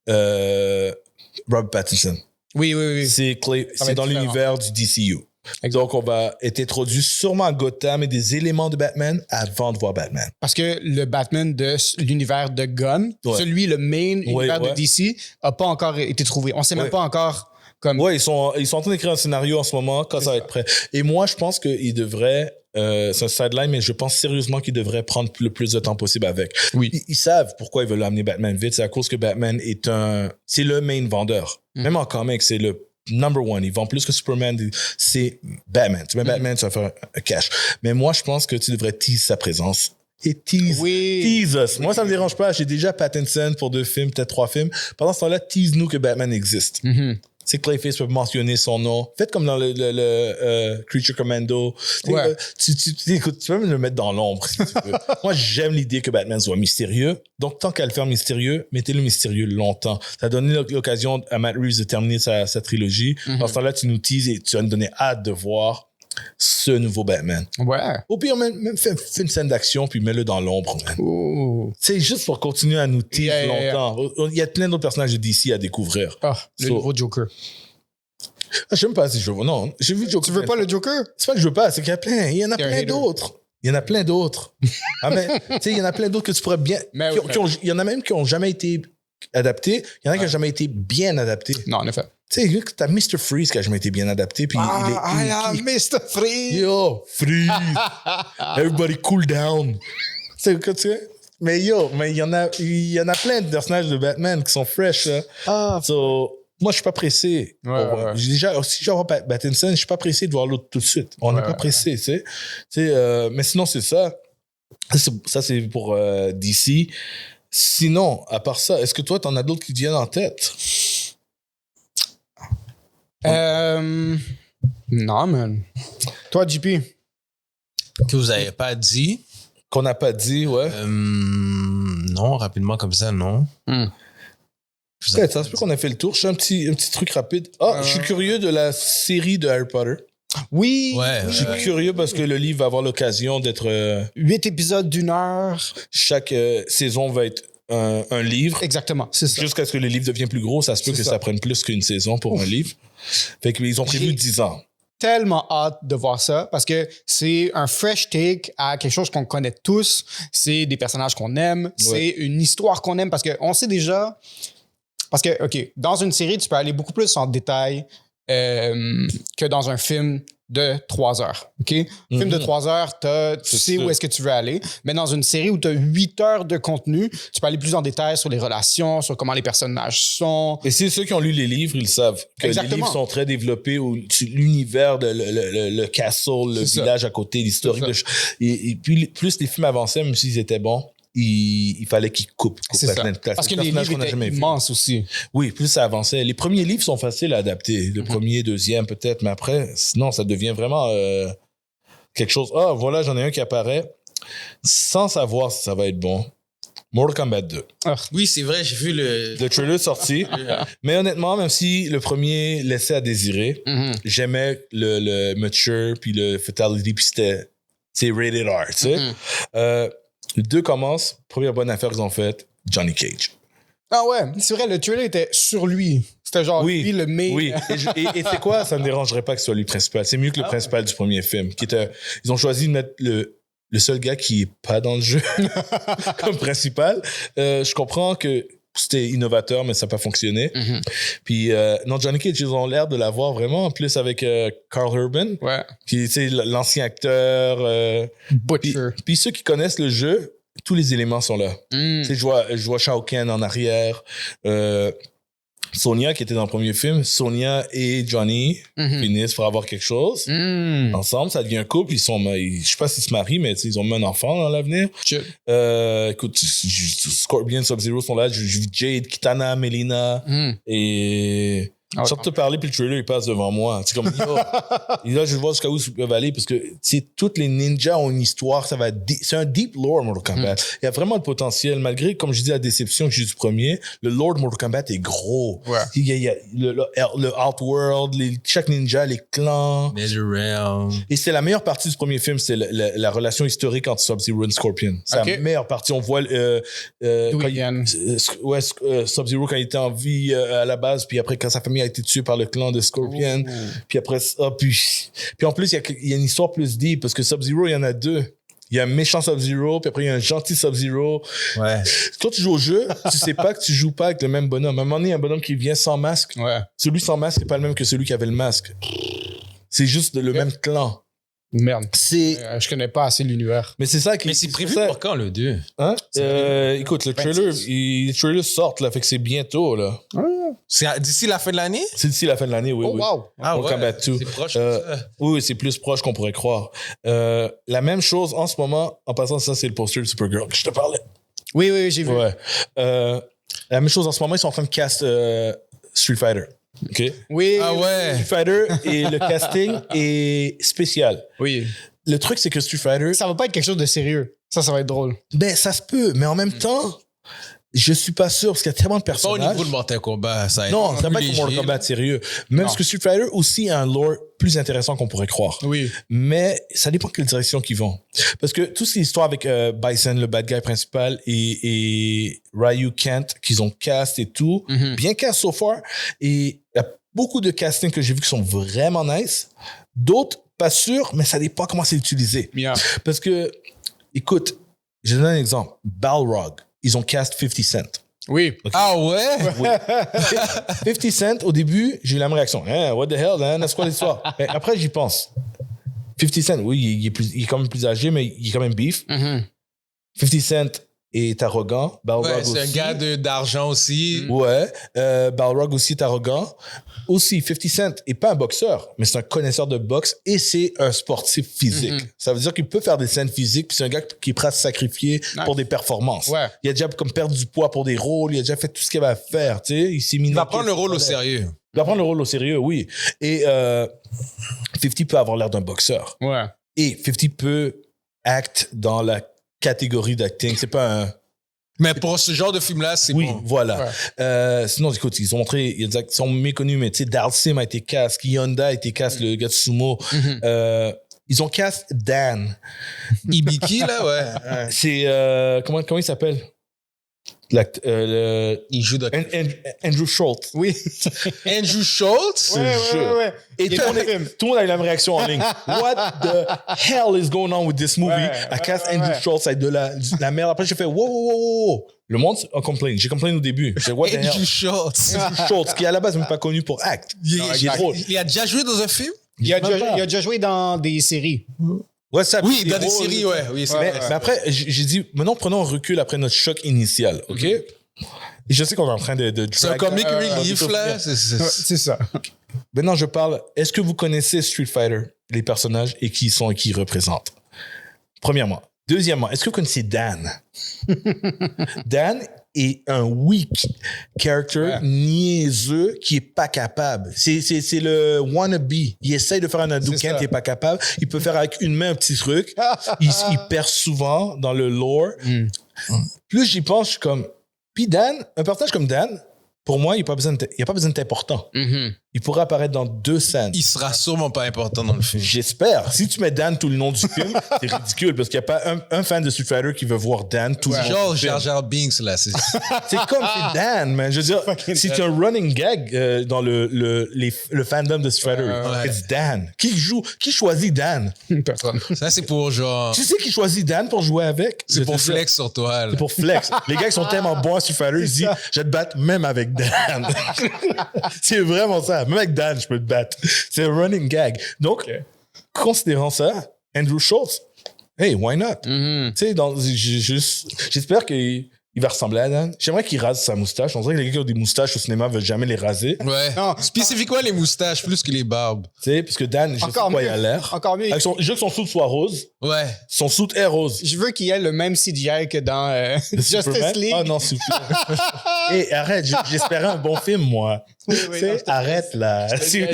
Robert Pattinson. Oui. C'est dans l'univers du DCU. Donc, on va être introduit sûrement à Gotham et des éléments de Batman avant de voir Batman. Parce que le Batman de l'univers de Gunn, celui, le main univers de DC, n'a pas encore été trouvé. On ne sait même pas encore comme... Oui, ils sont en train d'écrire un scénario en ce moment quand ça va être prêt. Et moi, je pense qu'ils devraient... c'est un sideline, mais je pense sérieusement qu'ils devraient prendre le plus de temps possible avec. Oui. Ils savent pourquoi ils veulent amener Batman vite. C'est à cause que Batman c'est le main vendeur. Même en comics, c'est le number one. Ils vendent plus que Superman. C'est Batman. Tu mets Batman, tu vas faire un cash. Mais moi, je pense que tu devrais tease sa présence. Et tease us. Moi, ça me dérange pas. J'ai déjà Pattinson pour 2 films, peut-être 3 films. Pendant ce temps-là, tease-nous que Batman existe. C'est que Clayface peut mentionner son nom. Faites comme dans le Creature Commando. Écoute, tu peux même le mettre dans l'ombre si tu veux. Moi, j'aime l'idée que Batman soit mystérieux. Donc, tant qu'à le faire mystérieux, mettez-le mystérieux longtemps. Ça a donné l'occasion à Matt Reeves de terminer sa trilogie. Dans ce temps-là, tu nous teases et tu vas nous donner hâte de voir ce nouveau Batman. Ouais. Au pire, même fais une scène d'action puis mets-le dans l'ombre. C'est juste pour continuer à nous teaser longtemps. Il y a plein d'autres personnages de DC à découvrir. Le nouveau Joker. Je sais même pas si je veux. Non, j'ai vu Joker. Tu veux pas le Joker? C'est pas que je veux pas, c'est qu'il y a plein. Il y en a plein d'autres. Il y en a plein d'autres. Mais tu sais, il y en a plein d'autres que tu pourrais bien. Il y en a même qui ont jamais été adaptés. Il y en a qui n'ont jamais été bien adaptés. Non, en effet. Tu sais, t'as Mr. Freeze qui a jamais été bien adapté. Puis Mr. Freeze! Yo, Freeze! Everybody cool down. Tu sais, mais il y en a plein de personnages de Batman qui sont fresh. So, moi, je suis pas pressé. Si je vois Pattinson, je suis pas pressé de voir l'autre tout de suite. On n'est pas pressé, tu sais. Mais sinon, c'est ça. Ça, c'est pour DC. Sinon, à part ça, est-ce que toi, t'en as d'autres qui te viennent en tête? Non, man. Toi, JP? Que vous n'avez pas dit? Qu'on n'a pas dit, ouais. Non, rapidement comme ça, non. Peut-être, ça se peut qu'on a fait le tour. Je fais un petit truc rapide. Je suis curieux de la série de Harry Potter. Oui. Je suis curieux parce que le livre va avoir l'occasion d'être... 8 épisodes d'1 heure. Chaque saison va être un livre. Exactement, c'est ça. Jusqu'à ce que le livre devienne plus gros, ça se peut que ça prenne plus qu'une saison pour un livre. Fait qu'ils ont prévu 10 ans. Tellement hâte de voir ça parce que c'est un fresh take à quelque chose qu'on connaît tous. C'est des personnages qu'on aime. C'est une histoire qu'on aime parce qu'on sait déjà... Parce que, OK, dans une série, tu peux aller beaucoup plus en détail que dans un film de 3 heures. OK? Film de 3 heures, tu sais où est-ce que tu veux aller. Mais dans une série où tu as 8 heures de contenu, tu peux aller plus en détail sur les relations, sur comment les personnages sont. Et c'est ceux qui ont lu les livres, ils savent que les livres sont très développés, où l'univers, le castle, le village à côté, l'historique. Et puis, plus les films avançaient, même s'ils étaient bons, il fallait qu'ils coupent. C'est ça. Parce que les livres étaient immenses aussi. Oui, plus ça avançait. Les premiers livres sont faciles à adapter. Le premier, deuxième peut-être, mais après, sinon, ça devient vraiment quelque chose. Ah, voilà, j'en ai un qui apparaît sans savoir si ça va être bon. Mortal Kombat 2. Oui, c'est vrai, j'ai vu le trailer sorti. Mais honnêtement, même si le premier laissait à désirer, j'aimais le mature, puis le fatality, puis c'est rated R, tu sais. Le 2 commence, première bonne affaire qu'ils ont faite, Johnny Cage. Ah ouais, c'est vrai, le trailer était sur lui. C'était genre lui le main. Oui, et c'est quoi? Ça me dérangerait pas que ce soit lui le principal. C'est mieux que le principal du premier film. Ils ont choisi de mettre le seul gars qui est pas dans le jeu comme principal. Je comprends que c'était innovateur, mais ça n'a pas fonctionné. Puis, non, Johnny Cage, ils ont l'air de l'avoir vraiment, en plus avec Carl Urban, qui est l'ancien acteur. Butcher. Puis ceux qui connaissent le jeu, tous les éléments sont là. Je vois Shao Kahn en arrière. Sonia, qui était dans le premier film, Sonia et Johnny finissent pour avoir quelque chose. Ensemble, ça devient un couple. Je sais pas s'ils se marient, mais ils ont même un enfant dans l'avenir. Écoute, Scorpion, Sub-Zero sont là. Jade, Kitana, Melina. Et... Sans te parler, puis le trailer, il passe devant moi. C'est comme, là, je vois jusqu'à où ils peuvent aller, parce que toutes les ninjas ont une histoire, c'est un deep lore, Mortal Kombat. Il y a vraiment le potentiel, malgré, comme je dis, la déception que j'ai du premier, le lore de Mortal Kombat est gros. Il y a le Outworld, chaque ninja, les clans. Et c'est la meilleure partie du premier film, c'est la relation historique entre Sub-Zero et Scorpion. C'est la meilleure partie. On voit Sub-Zero quand il était en vie à la base, puis après, quand sa famille a été tué par le clan de Scorpion. Puis après ça, puis en plus, il y a une histoire plus deep parce que Sub-Zero, il y en a 2. Il y a un méchant Sub-Zero, puis après, il y a un gentil Sub-Zero. Quand tu joues au jeu, tu sais pas que tu joues pas avec le même bonhomme. À un moment donné, il y a un bonhomme qui vient sans masque. Celui sans masque n'est pas le même que celui qui avait le masque. C'est juste le même clan. Merde. Je connais pas assez l'univers. Mais c'est ça qui. Mais c'est prévu pour quand le 2? Hein? Écoute, le trailer sort, là, fait que c'est bientôt, là. C'est d'ici la fin de l'année? C'est d'ici la fin de l'année, oui. Wow. Kombat 2. C'est proche comme ça. Oui, c'est plus proche qu'on pourrait croire. La même chose en ce moment, en passant, ça, c'est le poster de Supergirl que je te parlais. Oui, j'ai vu. La même chose en ce moment, ils sont en train de cast Street Fighter. OK? Oui. Ah ouais. Street Fighter et le casting est spécial. Oui. Le truc, c'est que Street Fighter... Ça va pas être quelque chose de sérieux. Ça va être drôle. Ben, ça se peut, mais en même temps, je suis pas sûr parce qu'il y a tellement de personnages. Pas au niveau de Mortal Kombat, ça. Non, ça va pas être Mortal Kombat sérieux. Même parce que Street Fighter aussi a un lore plus intéressant qu'on pourrait croire. Oui. Mais ça dépend de quelle direction qu'ils vont. Parce que toute cette histoire avec Bison, le bad guy principal, et Ryu Kent, qu'ils ont cast et tout, bien cast so far. Et il y a beaucoup de castings que j'ai vu qui sont vraiment nice. D'autres, pas sûr, mais ça dépend comment c'est utilisé. Parce que, écoute, je donne un exemple. Balrog, ils ont cast 50 Cent. Oui. Okay. Ah ouais? Oui. 50 Cent, au début, j'ai eu la même réaction. What the hell, hein? C'est quoi l'histoire? Mais après, j'y pense. 50 Cent, oui, il est quand même plus âgé, mais il est quand même beef. 50 Cent est arrogant. Balrog aussi. C'est un gars d'argent aussi. Ouais. Balrog aussi est arrogant. Aussi, 50 Cent est pas un boxeur, mais c'est un connaisseur de boxe et c'est un sportif physique. Ça veut dire qu'il peut faire des scènes physiques, puis c'est un gars qui est prêt à se sacrifier pour des performances. Il a déjà comme perdu du poids pour des rôles, il a déjà fait tout ce qu'il avait à faire, tu sais. Il va prendre le rôle au sérieux. Il va prendre le rôle au sérieux, oui. Et 50 peut avoir l'air d'un boxeur. Et 50 peut act dans la catégorie d'acting. C'est pas un... Mais pour ce genre de film-là, c'est bon. Oui, voilà. Sinon, écoute, ils ont montré, ils sont méconnus, mais tu sais, Dalsim a été cast, Kiyonda a été cast, le gars de sumo. Ils ont cast Dan. Ibiki, là, ouais. C'est, comment il s'appelle? Il joue dans... Andrew Schultz. Oui. Andrew Schultz? Ouais. Et tout le monde a eu la même réaction en ligne. What the hell is going on with this movie? I cast Andrew Schultz avec de la merde. Après, j'ai fait wow. Le monde a complain. J'ai complain au début. J'ai what the hell? Andrew Schultz. Andrew Schultz, qui à la base n'est pas connu pour act. Il a déjà joué dans un film? Il a déjà joué dans des séries. Ouais, ça, oui, dans des séries, ouais. Oui, mais après, j'ai dit, maintenant, prenons un recul après notre choc initial, OK? Et je sais qu'on est en train de c'est un comic relief, là. C'est ça. Maintenant, je parle, est-ce que vous connaissez Street Fighter, les personnages, et qui ils sont et qui ils représentent? Premièrement. Deuxièmement, est-ce que vous connaissez Dan? Dan est un weak character niaiseux qui est pas capable. C'est le wannabe. Il essaye de faire un Hadouken, il est pas capable. Il peut faire avec une main un petit truc. il perd souvent dans le lore. Plus j'y pense, je suis comme... Puis Dan, un personnage comme Dan, pour moi, il n'y a pas besoin d'être important. Il pourrait apparaître dans 2 scènes. Il sera sûrement pas important dans le film. J'espère. Si tu mets Dan tout le long du film, c'est ridicule parce qu'il n'y a pas un fan de Street Fighter qui veut voir Dan tout le long du film. Genre Jar Jar Binks, là. C'est comme c'est Dan, man. Je veux dire, c'est un running gag dans le fandom de Street Fighter. C'est Dan. Qui choisit Dan? Personne. Ça, c'est pour genre... Tu sais qui choisit Dan pour jouer avec? C'est pour flex sur toi. Là. C'est pour flex. Les gars, ils sont tellement bons à Street Fighter, ils disent, je vais te battre même avec Dan. C'est vraiment ça. Même avec Dan, je peux te battre. C'est un running gag. Donc, considérant ça, Andrew Schultz, hey, why not? Tu sais, j'espère qu'il va ressembler à Dan. J'aimerais qu'il rase sa moustache. On dirait que les gars qui ont des moustaches au cinéma ne veulent jamais les raser. Ouais. Non. Spécifiquement les moustaches plus que les barbes. Tu sais, parce que Dan, je sais quoi il a l'air. Encore mieux. Je veux que son suit soit rose. Ouais. Son suit est rose. Je veux qu'il ait le même CGI que dans Justice League. Oh non, s'il vous plaît. Hey, arrête, j'espérais un bon film, moi. Oui, arrête, là. Je sais.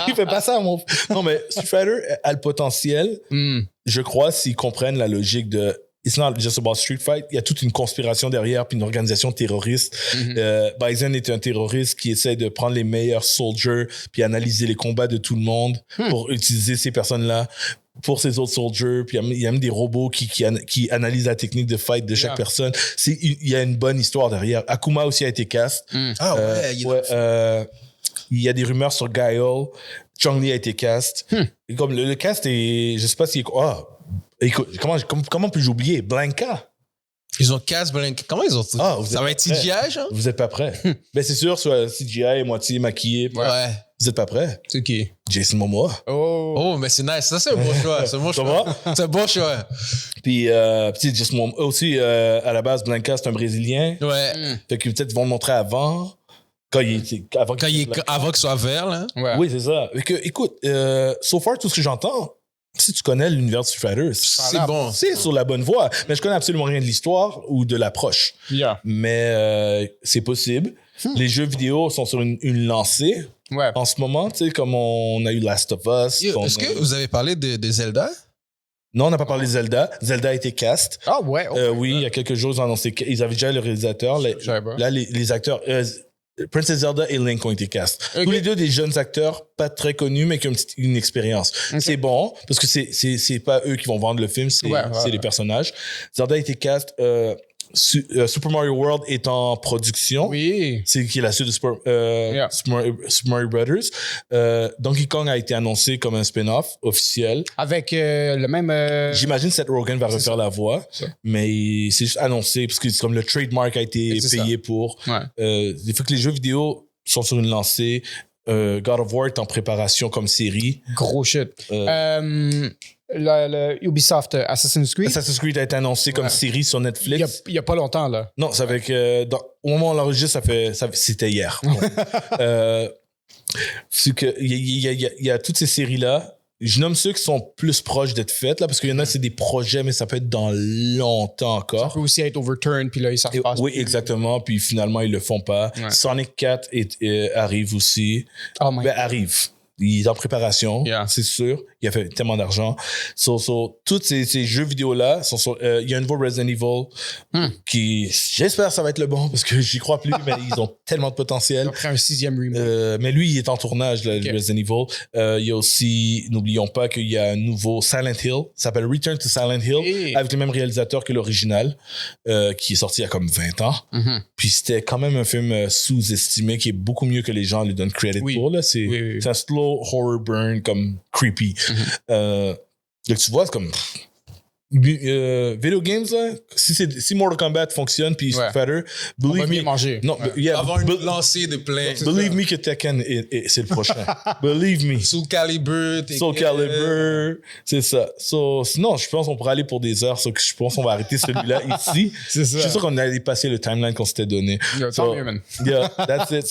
Il fait pas ça, mon... Non, mais Street Fighter a le potentiel, je crois, s'ils comprennent la logique de it's not just about street fight. Il y a toute une conspiration derrière, puis une organisation terroriste. Bison est un terroriste qui essaie de prendre les meilleurs soldiers, puis analyser les combats de tout le monde pour utiliser ces personnes-là pour ces autres soldiers. Puis il y a même des robots qui analysent la technique de fight de chaque personne. Il y a une bonne histoire derrière. Akuma aussi a été cast. Il y a des rumeurs sur Guile. Chun-Li a été cast. Et comme le cast est... Je sais pas si... Écoute, comment puis-je oublier? Blanca. Ils ont cast Blanca. Comment ils ont... ça va être CGI, genre? Vous êtes pas prêts. Ben, c'est sûr, soit CGI, moitié maquillé. Ouais. Vous êtes pas prêts? C'est qui? Jason Momoa. Oh, mais c'est nice. Ça, c'est un bon choix. C'est un bon choix. C'est un bon choix. Puis, Jason Momoa aussi, à la base, Blanca, c'est un Brésilien. Ouais. Fait que peut-être ils vont le montrer avant. Avant qu'il soit vert, là. Ouais. Oui, c'est ça. Fait que, écoute, so far, tout ce que j'entends, si tu connais l'univers de Street Fighter, c'est bon. C'est sur la bonne voie. Mais je connais absolument rien de l'histoire ou de l'approche. Mais c'est possible. Les jeux vidéo sont sur une lancée. En ce moment, tu sais, comme on a eu Last of Us. Est-ce que vous avez parlé de Zelda? Non, on n'a pas parlé de Zelda. Zelda a été cast. Ah ouais? Oui, il y a quelques jours, ils ont annoncé qu'ils avaient déjà le réalisateur. Là, les acteurs... Princess Zelda et Link ont été cast. Tous les deux des jeunes acteurs, pas très connus, mais qui ont une expérience. C'est bon, parce que c'est pas eux qui vont vendre le film, c'est les personnages. Zelda a été cast... Super Mario World est en production. Oui. C'est qui est la suite de Super Mario Brothers. Donkey Kong a été annoncé comme un spin-off officiel. Avec le même... J'imagine Seth Rogen va refaire la voix, mais c'est juste annoncé parce que c'est comme le trademark a été payé pour. Il faut que les jeux vidéo sont sur une lancée. God of War est en préparation comme série. Gros shit. Le Ubisoft Assassin's Creed. Assassin's Creed a été annoncé comme série sur Netflix. Il y a pas longtemps, là. Non, ça fait que au moment où on l'enregistre, c'était hier. C'est que il y a toutes ces séries-là. Je nomme ceux qui sont plus proches d'être faites, là, parce qu'il y en a, c'est des projets, mais ça peut être dans longtemps encore. Ça peut aussi être overturned, puis là, ils s'en passent. Oui, exactement, puis finalement, ils le font pas. Sonic 4 arrive aussi. Oh my God. Arrive. il est en préparation, c'est sûr. Il a fait tellement d'argent. Tous ces jeux vidéo-là, il y a un nouveau Resident Evil qui, j'espère que ça va être le bon parce que j'y crois plus, mais ils ont tellement de potentiel. Après un 6e remake. Mais lui, il est en tournage, le Resident Evil. Il y a aussi, n'oublions pas qu'il y a un nouveau Silent Hill. Ça s'appelle Return to Silent Hill, avec le même réalisateur que l'original, qui est sorti il y a comme 20 ans. Puis c'était quand même un film sous-estimé qui est beaucoup mieux que les gens lui donnent credit pour. Là. C'est un slow horror burn comme creepy. Donc tu vois, c'est comme video games là, si Mortal Kombat fonctionne puis Street Fighter, believe me, manger. Non, avoir une lancée de plein. Believe me que Tekken c'est le prochain. Believe me. Soul Calibur, c'est ça. Sinon, je pense qu'on pourrait aller pour des heures. Je pense qu'on va arrêter celui-là ici. C'est ça. Je suis sûr qu'on allait passer le timeline qu'on s'était donné. Tant mieux, man. Yeah, that's it.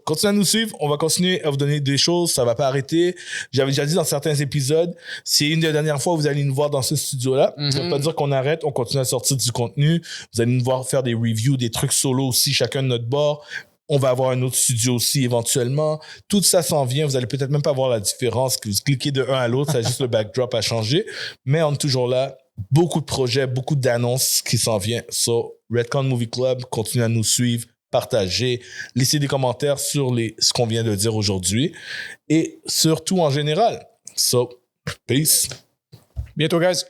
Continuez à nous suivre. On va continuer à vous donner des choses. Ça va pas arrêter. J'avais déjà dit dans certains épisodes, c'est une des dernières fois où vous allez nous voir dans ce studio-là. Ça veut pas dire qu'on arrête, on continue à sortir du contenu. Vous allez nous voir faire des reviews, des trucs solo aussi, chacun de notre bord. On va avoir un autre studio aussi éventuellement. Tout ça s'en vient. Vous allez peut-être même pas voir la différence. Que vous cliquez de un à l'autre, c'est juste le backdrop a changé. Mais on est toujours là. Beaucoup de projets, beaucoup d'annonces qui s'en viennent. Redcon Movie Club, continuez à nous suivre, partager, laissez des commentaires sur ce qu'on vient de dire aujourd'hui et surtout en général. Peace. Bientôt, guys.